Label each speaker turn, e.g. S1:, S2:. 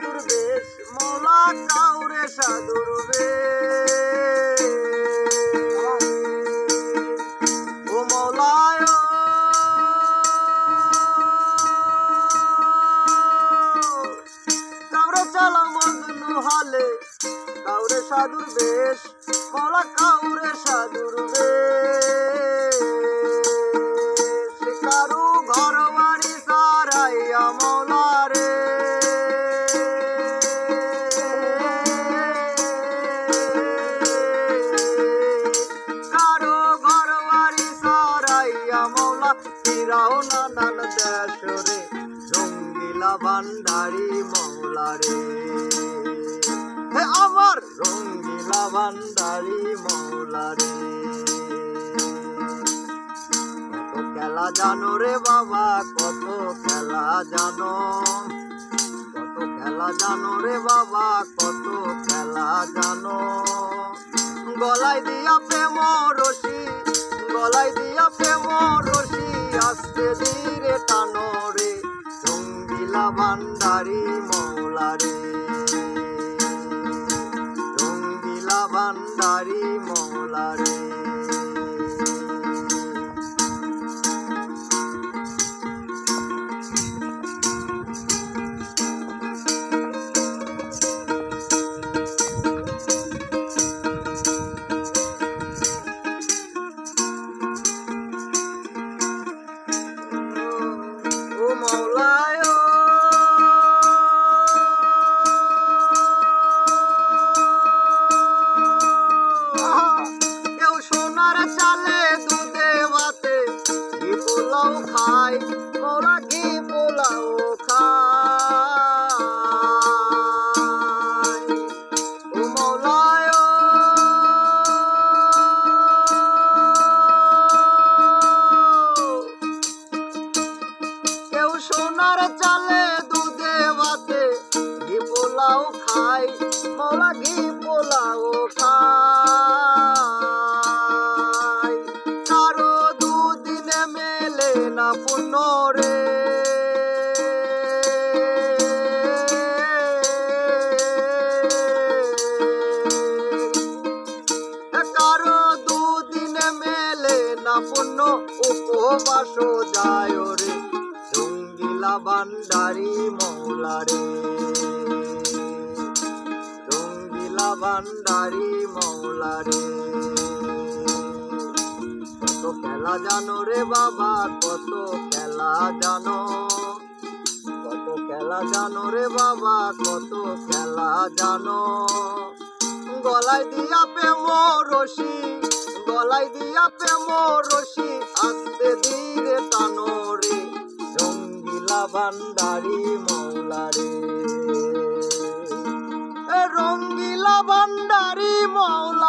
S1: সাধুর বেশ মৌলা কাউরে সাধুর বেশ ও মৌলায় কাউরে চালা মজনু হালে কাউরে সাধুর বেশ মৌলা কাউরে সাধুর বেশ কারু ঘর বাড়ি সারাইয়া মৌলা রে কারু ঘর বাড়ি সারাইয়া মৌলা ফিরাও নানান দেশ রে রঙ্গিলা ভান্ডারি মৌলা রে আমার রঙ্গিলা ভান্ডারি মৌলা রে কত খেলা জানো রে বাবা কত খেলা জানো কত খেলা জানো রে বাবা কত খেলা জানো গলায় দিয়া প্রেম রশি গলায় দিয়া প্রেম রশি আস্তে ধীরে টানো রে রঙ্গিলা ভান্ডারি মৌলা রে রঙ্গিলা ভান্ডারি মৌলা রে পোলাও খাই মোরা কি পোলাও খাই ও মৌলায় কেউ সোনার চালে দুধে ভাতে ঘি পোলাও খাই মোরা ঘি পোলাও খাই কারো দুদিনে মেলে না পুণ্য রে কারো দুদিনে মেলে না পুণ্য উপবাস যায় রে রঙ্গিলা ভান্ডারি মৌলা রে রঙ্গিলা ভান্ডারি মৌলা রে কত খেলা জানো রে বাবা কত খেলা জানো কত খেলা জানো রে বাবা কত খেলা জানো গলায় দিয়া প্রেম রশি গলায় দিয়া প্রেম রশি আস্তে ধীরে টানো রে রঙ্গিলা ভান্ডারি মৌলা রে রঙ্গিলা ভান্ডারি মৌলা